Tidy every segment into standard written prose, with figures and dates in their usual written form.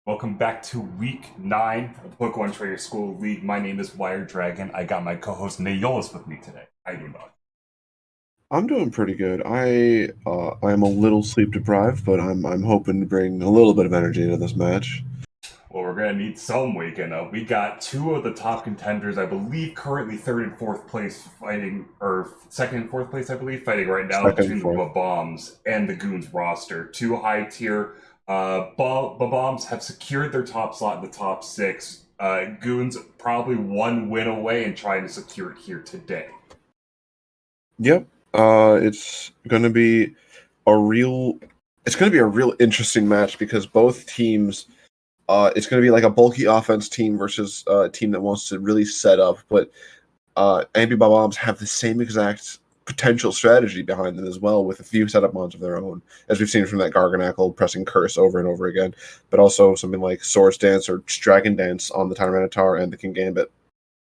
Welcome back to week 9 of the Pokemon Trader School League. My name is Wired Dragon. I got my co-host Naolis with me today. How you doing, dog? I'm doing pretty good. I am a little sleep deprived, but I'm hoping to bring a little bit of energy into this match. Well, we're gonna need some waking up. We got two of the top contenders, I believe, currently third and fourth place fighting, or second and fourth place, I believe, fighting right now Second and between the fourth. Bombs and the Goons roster. Two high tier Bombs have secured their top slot in the top six. Goons probably one win away and trying to secure it here today. Yep. It's gonna be a real interesting match because both teams it's gonna be like a bulky offense team versus a team that wants to really set up, but Ambibob-ombs have the same exact potential strategy behind them as well, with a few setup mods of their own, as we've seen from that Garganackle pressing Curse over and over again, but also something like Swords Dance or Dragon Dance on the Tyranitar and the King Gambit.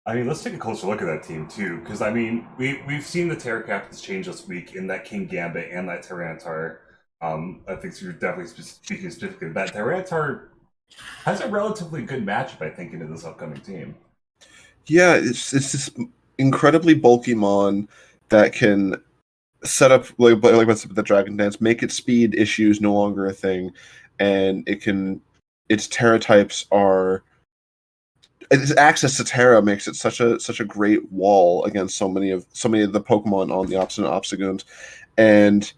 I mean, let's take a closer look at that team too, because I mean, we've seen the Terra Captains change this week in that King Gambit and that Tyranitar. I think you're definitely speaking specifically. That Tyranitar has a relatively good matchup, I think, into this upcoming team. Yeah, it's this incredibly bulky mon that can set up like what's the Dragon Dance, make its speed issues no longer a thing, and its Terra types are its access to Terra makes it such a great wall against so many of the Pokemon on the Obstinate Obstagoons, and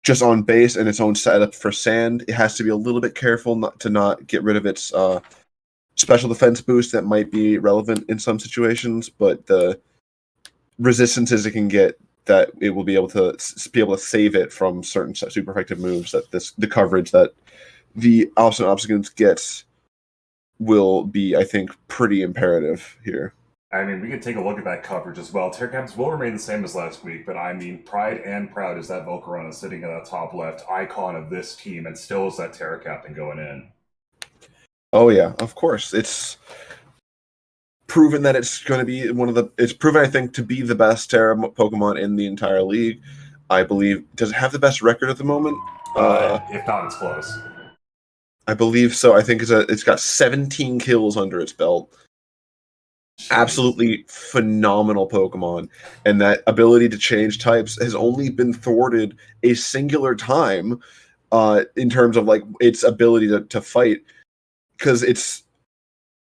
just on base and its own setup for Sand, it has to be a little bit careful not to not get rid of its special defense boost that might be relevant in some situations, but the resistances it can get, that it will be able to save it from certain super effective moves, that the coverage that the Obstinate Obstagoons gets will be, I think, pretty imperative here. I mean, we can take a look at that coverage as well. Terra Captains will remain the same as last week, but I mean, pride and proud is that Volcarona sitting at that top left icon of this team, and still is that Terra Captain going in. Oh yeah, of course. It's proven that it's going to be it's proven, I think, to be the best Terra Pokemon in the entire league. I believe, does it have the best record at the moment? If not, it's close. I believe so. I think it's got 17 kills under its belt. Jeez. Absolutely phenomenal Pokemon, and that ability to change types has only been thwarted a singular time, in terms of like its ability to fight, because it's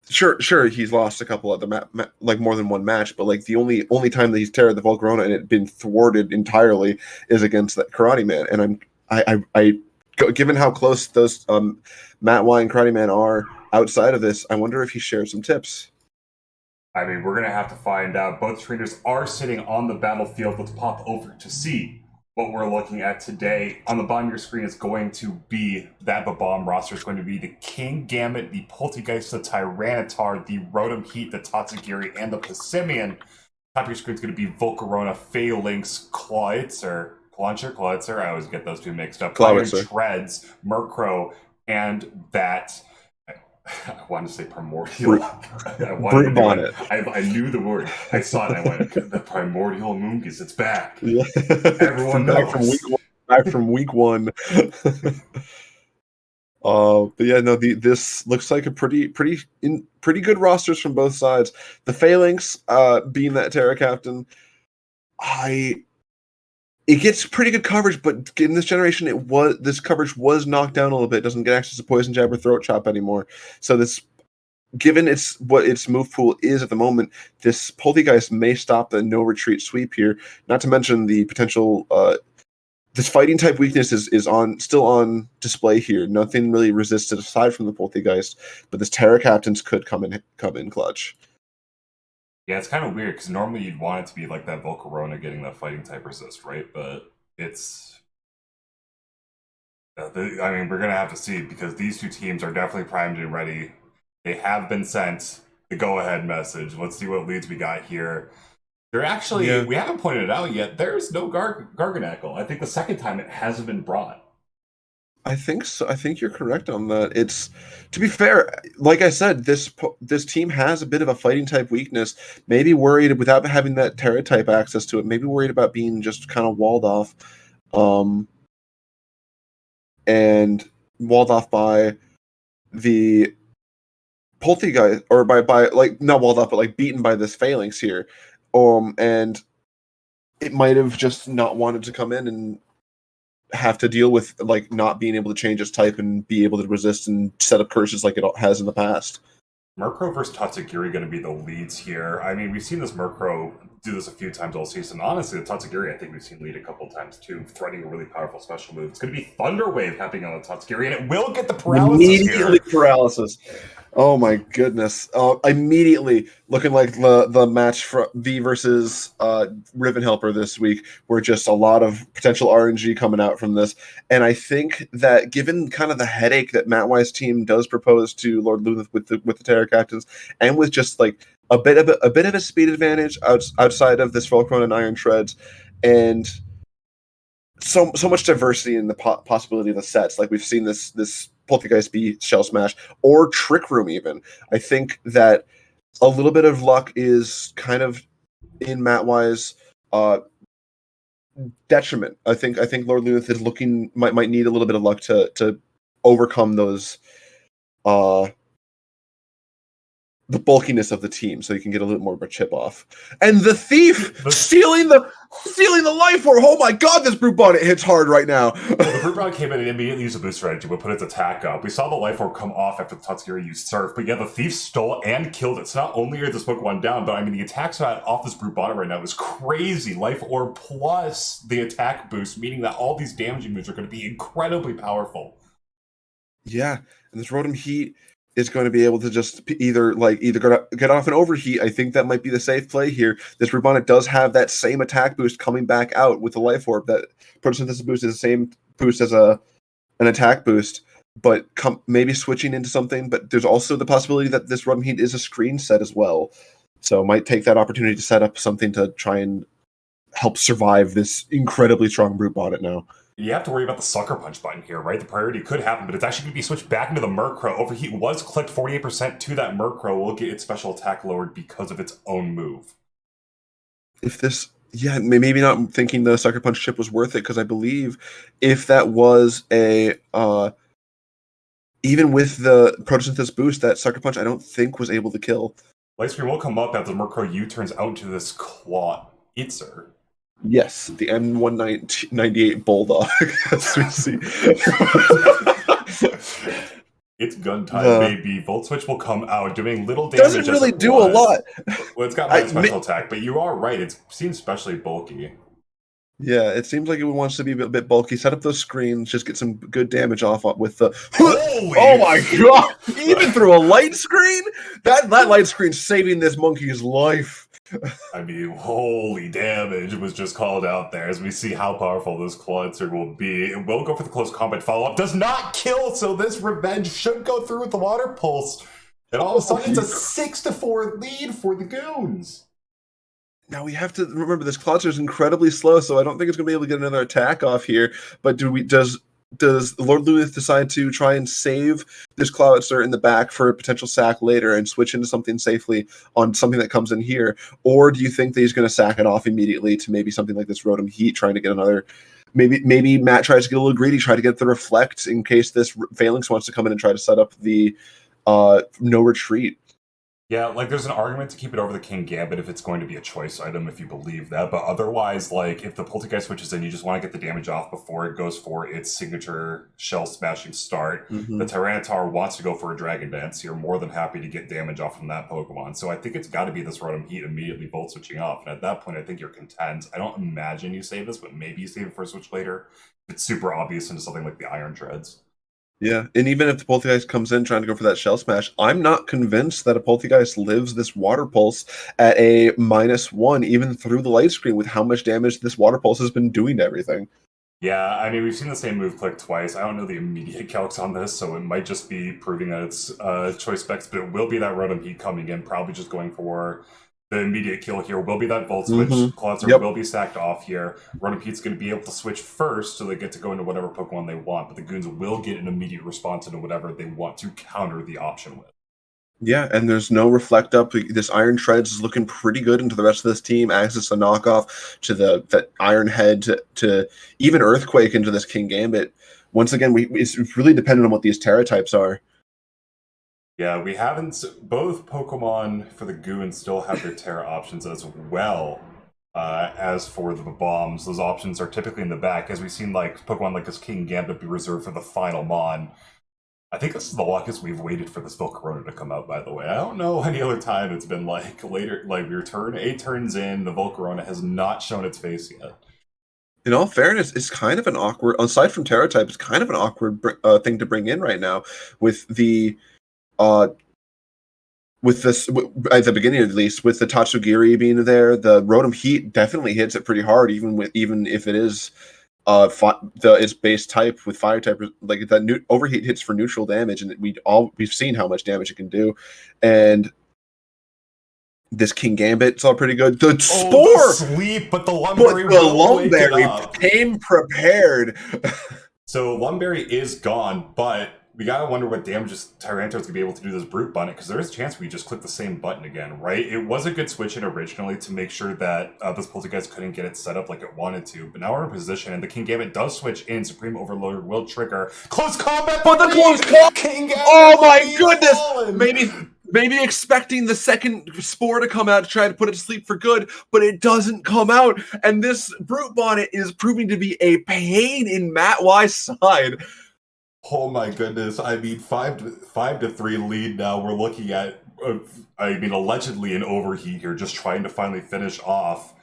sure he's lost a couple other like more than one match, but like the only time that he's teared the Volcarona and it been thwarted entirely is against that Karate Man. And given how close those Matt Y and Karate Man are outside of this, I wonder if he shares some tips. I mean, we're going to have to find out. Both trainers are sitting on the battlefield. Let's pop over to see what we're looking at today. On the bottom of your screen is going to be that the bomb roster is going to be the King Gambit, the Poltergeist, the Tyranitar, the Rotom Heat, the Tatsugiri, and the Passimian. Top of your screen is going to be Volcarona, Phalanx, Clawitzer, I always get those two mixed up. Iron Clawitzer. Treads, Murkrow, and that I wanted to say primordial. I wanted Brute to do it. Bonnet. I knew the word. I saw it and I went, the primordial Moongeese, it's back. Yeah. Everyone Back from week knows. one. Back from week one. But yeah, no. This looks like a pretty good rosters from both sides. The Phalanx, being that Terra Captain, I it gets pretty good coverage, but in this generation, this coverage was knocked down a little bit. It doesn't get access to Poison Jab or Throat Chop anymore. So this, given what its move pool is at the moment, this Poltegeist may stop the no retreat sweep here. Not to mention the potential. This fighting type weakness is still on display here. Nothing really resisted aside from the Poltegeist, but this Terra Captains could come in clutch. Yeah, it's kind of weird because normally you'd want it to be like that Volcarona getting that fighting type resist, right? But it's. I mean, we're going to have to see because these two teams are definitely primed and ready. They have been sent the go ahead message. Let's see what leads we got here. There actually, Yeah, we haven't pointed it out yet. There's no Garganackle. I think the second time it hasn't been brought. I think so. I think you're correct on that. It's, to be fair, like I said, this team has a bit of a fighting type weakness. Maybe worried without having that Terra type access to it. Maybe worried about being just kind of um, walled off by the Poltegeist, or by like not walled up, but like beaten by this phalanx here, and it might have just not wanted to come in and have to deal with like not being able to change its type and be able to resist and set up curses like it has in the past. Murkrow versus Tatsugiri going to be the leads here. I mean, we've seen this Murkrow do this a few times all season. Honestly, the Tatsugiri, I think we've seen lead a couple times too, threatening a really powerful special move. It's going to be Thunder Wave happening on the Tatsugiri, and it will get the paralysis Immediately here. paralysis. Oh my goodness! Immediately looking like the match for V versus Riven Helper this week, where just a lot of potential RNG coming out from this. And I think that given kind of the headache that Matt Wise team does propose to Lord Lunith with the Terra Captains, and with just like a bit of a speed advantage outside of this Volcron and Iron Treads, and so much diversity in the possibility of the sets. Like we've seen this Poltergeist be Shell Smash or Trick Room even. I think that a little bit of luck is kind of in Matt Wise detriment. I think Lord Lunith is might need a little bit of luck to overcome those the bulkiness of the team, so you can get a little more of a chip off. And the Thief stealing the life orb. Oh my god, this Brute Bonnet hits hard right now. The Brute Bonnet came in and immediately used a boost strategy, but put its attack up. We saw the life orb come off after the Tatsugiri used Surf, but yeah, the Thief stole and killed it. So not only are this Pokemon down, but I mean the attacks off this Brute Bonnet right now is crazy. Life orb plus the attack boost, meaning that all these damaging moves are going to be incredibly powerful. Yeah, and this Rotom Heat is going to be able to just either get off an overheat. I think that might be the safe play here. This Rubonnet does have that same attack boost coming back out with the Life Orb. That Photosynthesis boost is the same boost as an attack boost, but maybe switching into something. But there's also the possibility that this Rotom Heat is a screen set as well. So might take that opportunity to set up something to try and help survive this incredibly strong Brute Bonnet now. You have to worry about the Sucker Punch button here, right? The priority could happen, but it's actually going to be switched back into the Murkrow. Overheat was clicked 48% to that Murkrow. Will get its special attack lowered because of its own move. If this, yeah, maybe not thinking the Sucker Punch chip was worth it, because I believe if that was a, even with the Photosynthesis boost, that Sucker Punch I don't think was able to kill. Light Screen will come up as the Murkrow U-turns out into this Claw Itzer. Yes, the M198 Bulldog, as we see. It's gun time, baby. Volt Switch will come out, doing little damage. Doesn't really do a lot. Well, it's got my special attack, but you are right. It seems especially bulky. Yeah, it seems like it wants to be a bit bulky. Set up those screens, just get some good damage off with the. Oh my god! Even through a light screen, that light screen's saving this monkey's life. I mean, holy damage was just called out there as we see how powerful this Clawitzer will be. It will go for the close combat follow-up. Does not kill, so this revenge should go through with the Water Pulse. And all of a sudden, it's a 6-4 lead for the Goons. Now we have to remember this Clawitzer is incredibly slow, so I don't think it's going to be able to get another attack off here. But does Lord Lunith decide to try and save this Clawitzer in the back for a potential sack later and switch into something safely on something that comes in here? Or do you think that he's going to sack it off immediately to maybe something like this Rotom Heat, trying to get another... Maybe Matt tries to get a little greedy, try to get the Reflect in case this Phalanx wants to come in and try to set up the no retreat. Yeah, like there's an argument to keep it over the King Gambit if it's going to be a choice item, if you believe that. But otherwise, like if the Poltergeist switches in, you just want to get the damage off before it goes for its signature shell smashing start. Mm-hmm. The Tyranitar wants to go for a Dragon Dance. You're more than happy to get damage off from that Pokemon. So I think it's got to be this Rotom Heat immediately Volt switching off. And at that point, I think you're content. I don't imagine you save this, but maybe you save it for a switch later. It's super obvious into something like the Iron Treads. Yeah, and even if the Poltergeist comes in trying to go for that Shell Smash, I'm not convinced that a Poltergeist lives this Water Pulse at a -1, even through the light screen, with how much damage this Water Pulse has been doing to everything. Yeah, I mean, we've seen the same move click twice. I don't know the immediate calcs on this, so it might just be proving that it's choice specs, but it will be that Rotom Heat coming in, probably just going for the immediate kill here. Will be that Volt Switch. Mm-hmm. Clawitzer will be stacked off here. Rotom Heat's going to be able to switch first, so they get to go into whatever Pokemon they want, but the Goons will get an immediate response into whatever they want to counter the option with. Yeah, and there's no Reflect Up. This Iron Treads is looking pretty good into the rest of this team. Acts as a knockoff to that Iron Head to even Earthquake into this King Gambit. Once again, it's really dependent on what these Terra types are. Yeah, we haven't. Both Pokemon for the Goons still have their Terra options as well. As for the bombs, those options are typically in the back, as we've seen like Pokemon like this King Gambit be reserved for the final Mon. I think this is the longest we've waited for this Volcarona to come out, by the way. I don't know any other time it's been like later, like your turn, 8 turns in, the Volcarona has not shown its face yet. In all fairness, it's kind of an awkward, aside from Terra type, it's kind of an awkward thing to bring in right now with the uh, with this at the beginning at least, with the Tatsugiri being there. The Rotom Heat definitely hits it pretty hard, even if it is its base type with fire type. Like that overheat hits for neutral damage, and we've seen how much damage it can do. And this King Gambit is all pretty good. The Spore, the sleep, but the Lumberry will wake it up. Came prepared. So Lumberry is gone, but we gotta wonder what damages Tyranitar is gonna be able to do this Brute Bonnet, because there is a chance we just click the same button again, right? It was a good switch in originally to make sure that this Poltergeist couldn't get it set up like it wanted to, but now we're in a position, and the King Gambit does switch in. Supreme Overload will trigger close combat, but the close combat! King Gambit, oh my goodness! Maybe expecting the second Spore to come out to try to put it to sleep for good, but it doesn't come out, and this Brute Bonnet is proving to be a pain in Matt Y's side. Oh my goodness! I mean, 5-3 lead now. We're looking at, allegedly an overheat here, just trying to finally finish off.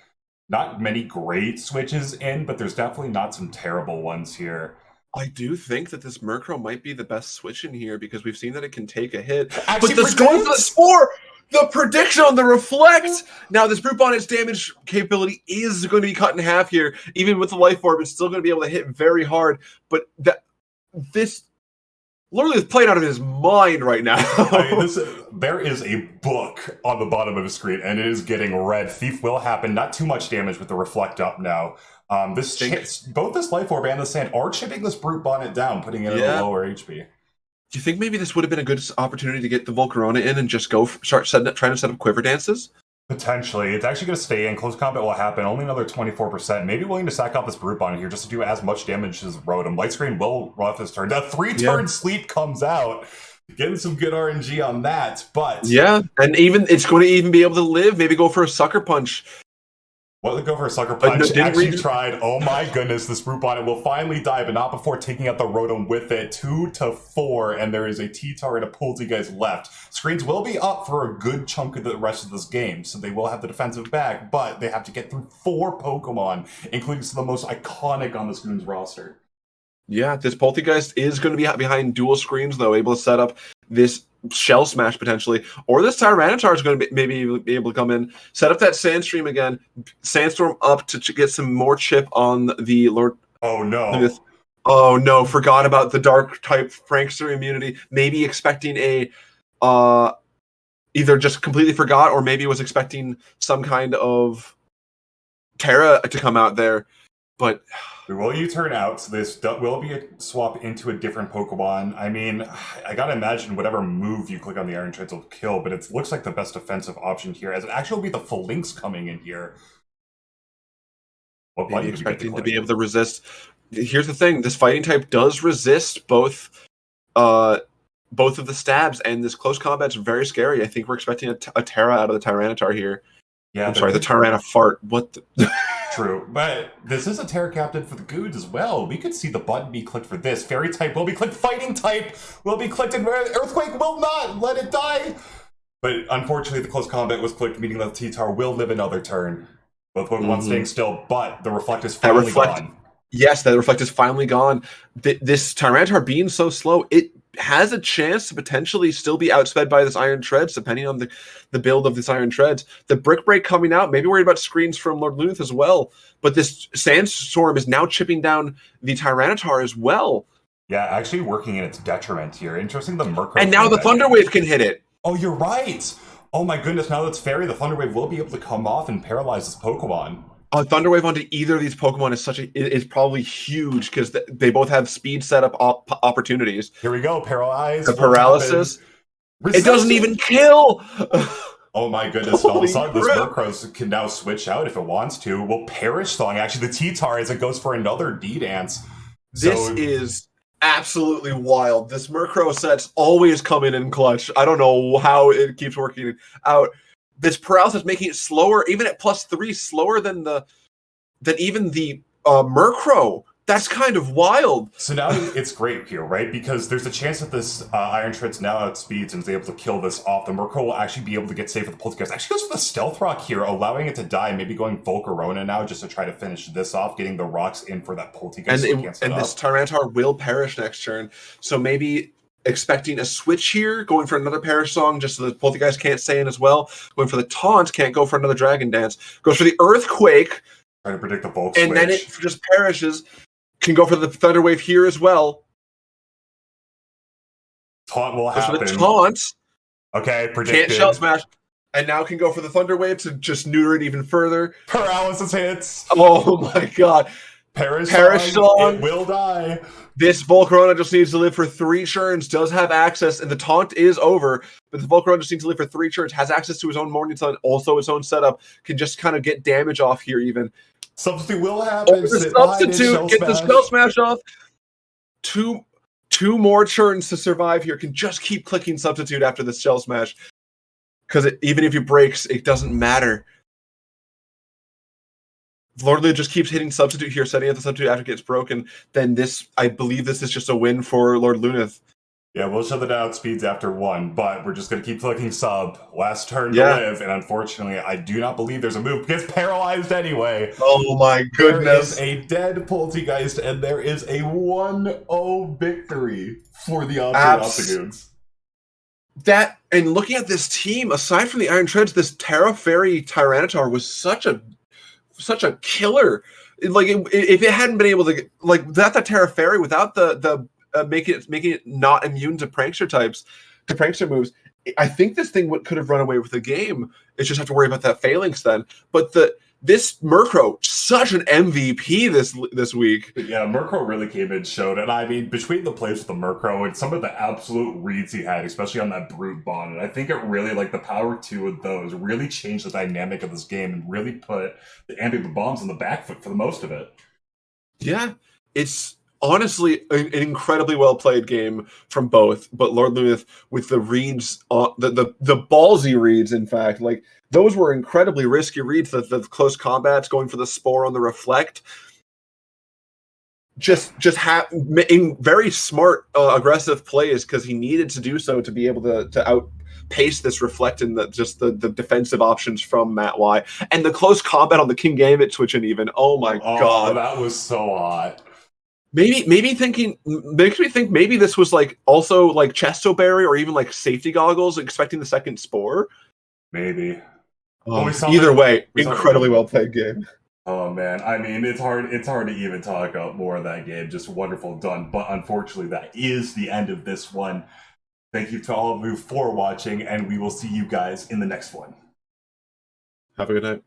Not many great switches in, but there's definitely not some terrible ones here. I do think that this Murkrow might be the best switch in here because we've seen that it can take a hit. Actually, but going for the Spore, the prediction on the Reflect. Now, this Brute Bonnet's damage capability is going to be cut in half here. Even with the Life Orb, it's still going to be able to hit very hard. But this literally is playing out of his mind right now. There is a book on the bottom of the screen, and it is getting read. Thief will happen. Not too much damage with the Reflect up now. Both this Life Orb and the Sand are chipping this Brute Bonnet down, putting it at a lower HP. Do you think maybe this would have been a good opportunity to get the Volcarona in and just trying to set up Quiver Dances? Potentially. It's actually going to stay in. Close combat will happen. Only another 24%. Maybe willing to sack off this Brute Bonnet here just to do as much damage as Rotom. Light Screen will run off this turn. That 3-turn sleep comes out. Getting some good RNG on that, but... Yeah, and it's going to even be able to live. Maybe go for a Sucker Punch. Well, go for a Sucker Punch. Actually tried. Oh my goodness, this Brute Bonnet will finally die, but not before taking out the Rotom with it. 2-4, and there is a T-Tar and a Poltergeist left. Screens will be up for a good chunk of the rest of this game, so they will have the defensive back, but they have to get through 4 Pokemon, including some of the most iconic on this Goons roster. Yeah, this Poltergeist is going to be behind dual screens, though, able to set up this Shell Smash potentially, or this Tyranitar is going to maybe be able to come in, set up that Sandstream again, Sandstorm up to get some more chip on the Lord. Oh no! Oh no! Forgot about the Dark type Prankster immunity. Maybe expecting a either just completely forgot, or maybe was expecting some kind of Terra to come out there, but. Will you turn out? So this will be a swap into a different Pokemon. I mean, I gotta imagine whatever move you click on the Iron Treads will kill, but it looks like the best defensive option here, as it actually will be the Phalanx coming in here. What maybe expecting to be able to resist. Here's the thing: this fighting type does resist both of the stabs, and this close combat's very scary. I think we're expecting a Terra out of the Tyranitar here. Yeah, I'm sorry, the Tyranitar fart. What? True, but this is a Terra Captain for the Goons as well. We could see the button be clicked for this. Fairy type will be clicked. Fighting type will be clicked, and Earthquake will not let it die. But unfortunately, the close combat was clicked, meaning that the T-Tar will live another turn. Both Pokemon staying still, but the Reflect is finally gone. Yes, that Reflect is finally gone. This Tyranitar being so slow, it has a chance to potentially still be outsped by this Iron Treads, depending on the build of this Iron Treads. The Brick Break coming out, maybe worried about screens from Lord Luth as well. But this Sandstorm is now chipping down the Tyranitar as well. Yeah, actually working in its detriment here. Interesting, the Murkrow. And now the Thunder Wave can hit it. Oh, you're right. Oh my goodness, now that's Fairy, the Thunder Wave will be able to come off and paralyze this Pokemon. A Thunder Wave onto either of these Pokemon is probably huge because they both have speed setup opportunities. Here we go, Paralyze. The paralysis. It doesn't even kill. Oh my goodness, all of a sudden this Murkrow can now switch out if it wants to. Will Perish Song, actually the T-Tar as it goes for another D-Dance. This is absolutely wild. This Murkrow set's always coming in clutch. I don't know how it keeps working out. This paralysis making it slower, even at +3, slower than even the Murkrow. That's kind of wild. So now it's great here, right? Because there's a chance that this Iron Tread's now outspeeds and is able to kill this off. The Murkrow will actually be able to get safe with the Poltergeist. Actually goes for the Stealth Rock here, allowing it to die, maybe going Volcarona now just to try to finish this off, getting the rocks in for that Poltergeist. And this Tyranitar will perish next turn. So maybe expecting a switch here, going for another Perish Song just so the Poltergeist can't stay in as well. Going for the Taunt, can't go for another Dragon Dance. Goes for the Earthquake. Trying to predict the Volk and switch. Then it just perishes. Can go for the Thunder Wave here as well. Taunt will happen. Goes for the Taunt. Okay, predicted. Can't Shell Smash. And now can go for the Thunder Wave to just neuter it even further. Paralysis hits. Oh my god. Perish Song. It will die. This Volcarona just needs to live for 3 turns, does have access, and the taunt is over, but the Volcarona just needs to live for 3 turns, has access to his own Morning Sun, also its own setup, can just kind of get damage off here even. Substitute will happen. Substitute, get the Shell Smash off. Two more turns to survive here, can just keep clicking Substitute after the Shell Smash. Because even if it breaks, it doesn't matter. Lord Luneth just keeps hitting Substitute here, setting up the Substitute after it gets broken. Then I believe this is just a win for Lord Luneth. Yeah, we'll show the outspeeds after 1, but we're just going to keep clicking sub. Last turn to live, and unfortunately, I do not believe there's a move. Gets paralyzed anyway. Oh my goodness. There is a dead Poltergeist, and there is a 1-0 victory for the Obstagoons. That, and looking at this team, aside from the Iron Treads, this Terra Fairy Tyranitar was such a killer. Like, if it hadn't been able to, like, without the Terra Fairy, without the making it not immune to prankster moves, I think this thing could have run away with the game. It's just have to worry about that phalanx then. But this Murkrow, such an MVP this week. Yeah, Murkrow really came in, showed, and I mean, between the plays with the Murkrow and some of the absolute reads he had, especially on that Brute Bond, and I think it really, like, the power 2 of those really changed the dynamic of this game and really put the Ambibob-ombs on the back foot for the most of it. Yeah, it's honestly an incredibly well played game from both, but Lord Luneth with the reads, the ballsy reads, in fact, like, those were incredibly risky reads. The close combats, going for the Spore on the Reflect, just in very smart, aggressive plays, because he needed to do so to be able to outpace this Reflect in the defensive options from Matt Y. And the close combat on the King Gambit switching even. Oh my god, that was so hot. Makes me think maybe this was like also like Chesto Berry or even like safety goggles, expecting the second Spore. Maybe. Either way, incredibly well played game. Oh man, I mean, it's hard to even talk about more of that game. Just wonderful done, but unfortunately, that is the end of this one. Thank you to all of you for watching, and we will see you guys in the next one. Have a good night.